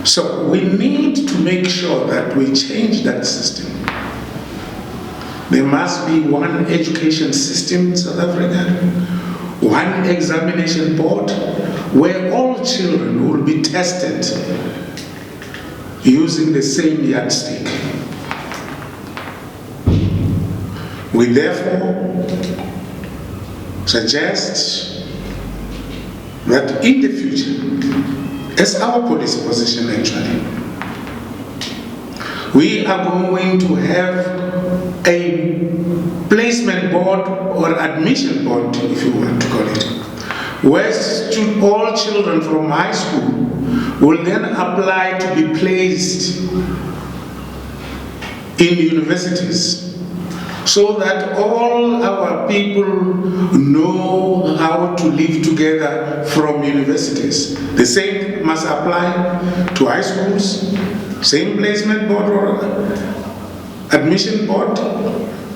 So we need to make sure that we change that system. There must be one education system in South Africa, one examination board, where all children will be tested using the same yardstick. We therefore suggest that in the future, as our policy position actually, we are going to have a placement board or admission board, if you want to call it, where all children from high school will then apply to be placed in universities, so that all our people know how to live together from universities. The same must apply to high schools, same placement board or admission board,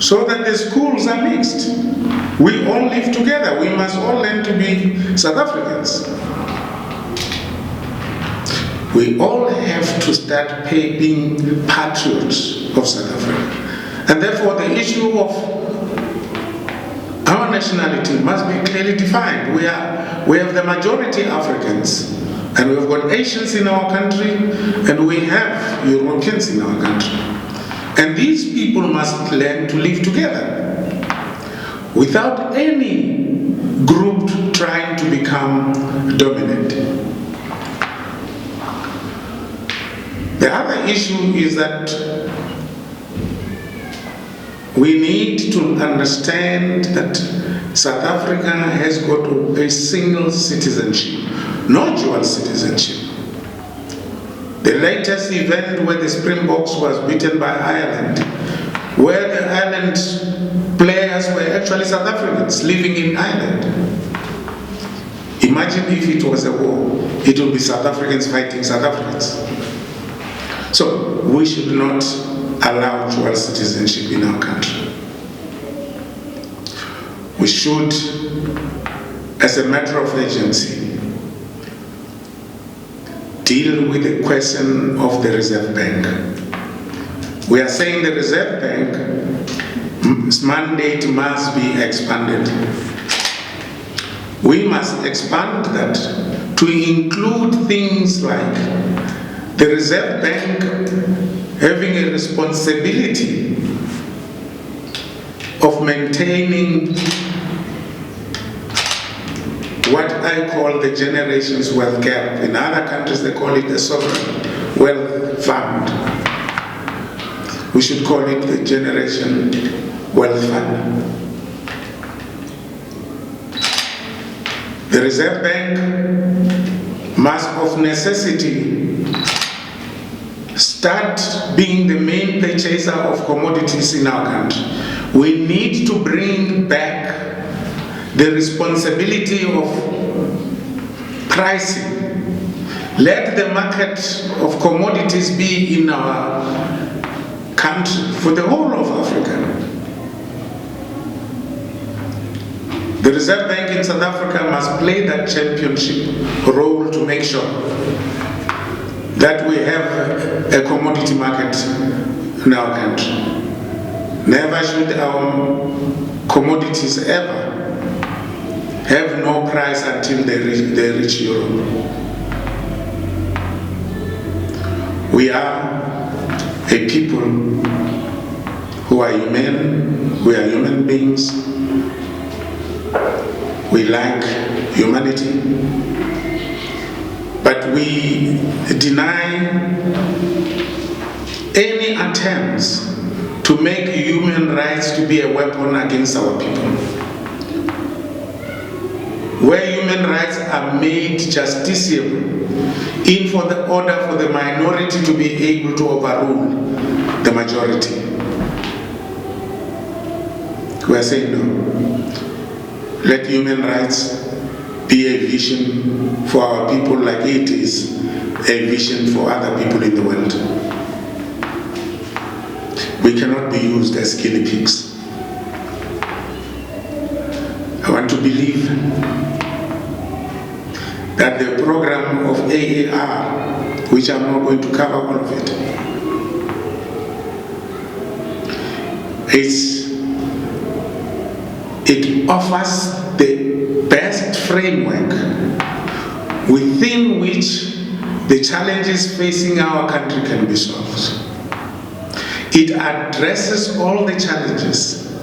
so that the schools are mixed. We all live together. We must all learn to be South Africans. We all have to start being patriots of South Africa. And therefore the issue of our nationality must be clearly defined. We have the majority Africans, and we've got Asians in our country, and we have Europeans in our country. And these people must learn to live together without any group trying to become dominant. The other issue is that we need to understand that South Africa has got a single citizenship, no dual citizenship. The latest event where the Springboks was beaten by Ireland, where the Ireland players were actually South Africans living in Ireland. Imagine if it was a war, it would be South Africans fighting South Africans. So we should not allow dual citizenship in our country. We should, as a matter of urgency, deal with the question of the Reserve Bank. We are saying the Reserve Bank's mandate must be expanded. We must expand that to include things like the Reserve Bank having a responsibility of maintaining what I call the generation's wealth gap. In other countries they call it the sovereign wealth fund. We should call it the generation wealth fund. The Reserve Bank must of necessity start being the main purchaser of commodities in our country. We need to bring back the responsibility of pricing. Let the market of commodities be in our country for the whole of Africa. The Reserve Bank in South Africa must play that championship role to make sure that we have a commodity market in our country. Never should our commodities ever have no price until they reach Europe. We are a people who are human, we are human beings, we like humanity, but we deny any attempts to make human rights to be a weapon against our people. Where human rights are made justiciable in for the order for the minority to be able to overrule the majority. We are saying no. Let human rights be a vision for our people like it is a vision for other people in the world. We cannot be used as guinea pigs. I want to believe that the program of AAR which I'm not going to cover all of it. It offers the best framework within which the challenges facing our country can be solved. It addresses all the challenges,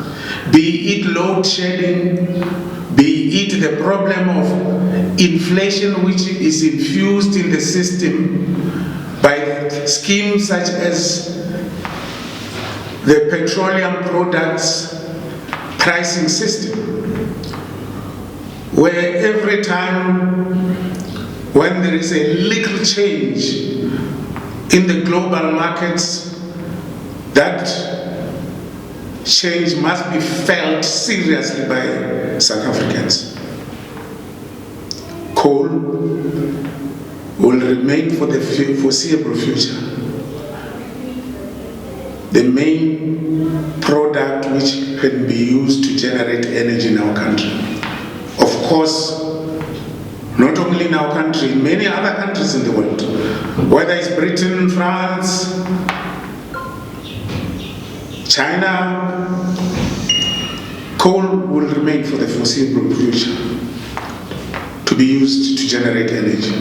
be it load shedding, be it the problem of inflation which is infused in the system by schemes such as the petroleum products pricing system, where every time when there is a little change in the global markets, that change must be felt seriously by South Africans. Coal will remain for the foreseeable future the main product which can be used to generate energy in our country. Of course, not only in our country, in many other countries in the world, whether it's Britain, France, China, coal will remain for the foreseeable future to be used to generate energy.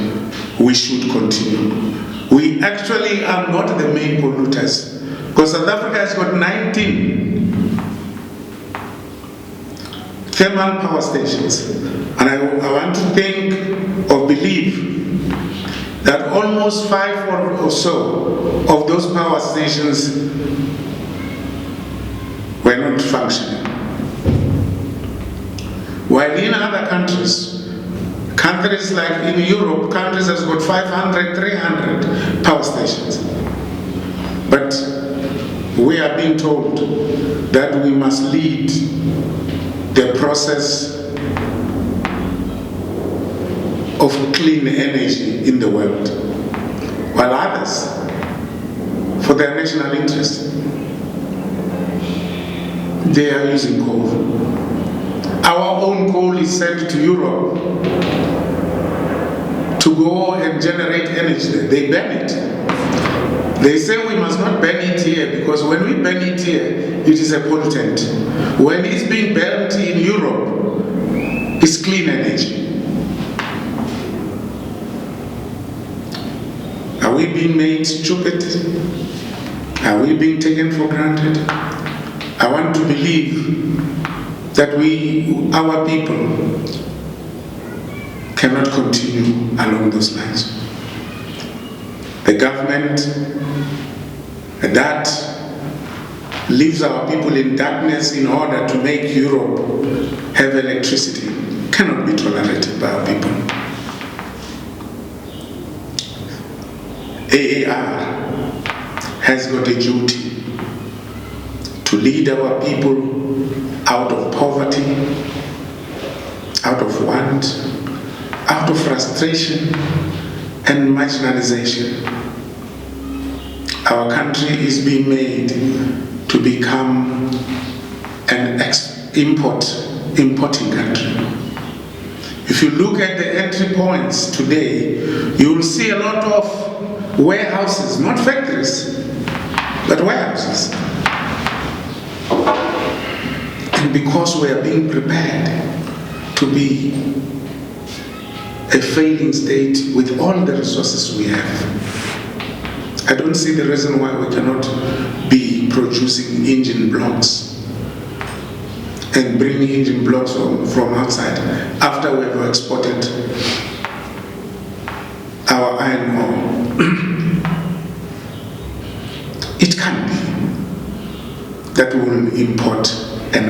We should continue. We actually are not the main polluters, because South Africa has got 19 thermal power stations. And I want to think or believe that almost 5 or so of those power stations were not functioning. While in other countries like in Europe, countries has got 500, 300 power stations. But we are being told that we must lead the process of clean energy in the world, while others, for their national interest, they are using coal. Our own coal is sent to Europe to go and generate energy there. They ban it. They say we must not burn it here, because when we burn it here, it is a pollutant. When it's being burnt in Europe, it's clean energy. Are we being made stupid? Are we being taken for granted? I want to believe that our people cannot continue along those lines. The government that leaves our people in darkness in order to make Europe have electricity cannot be tolerated by our people. AAR has got a duty to lead our people out of poverty, out of want, out of frustration and marginalization. Our country is being made to become an importing country. If you look at the entry points today, you will see a lot of warehouses, not factories, but warehouses. And because we are being prepared to be a failing state with all the resources we have, I don't see the reason why we cannot be producing engine blocks and bringing engine blocks from outside after we have exported our iron ore. It can be that we will import an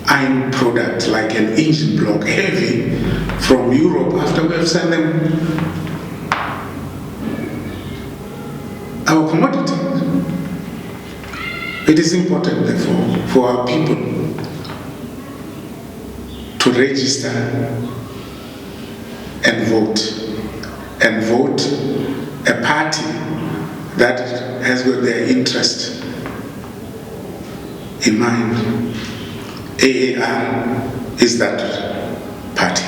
iron product like an engine block heavy from Europe after we have sent them our commodity. It is important, therefore, for our people to register and vote a party that has got their interest in mind. AAR is that party.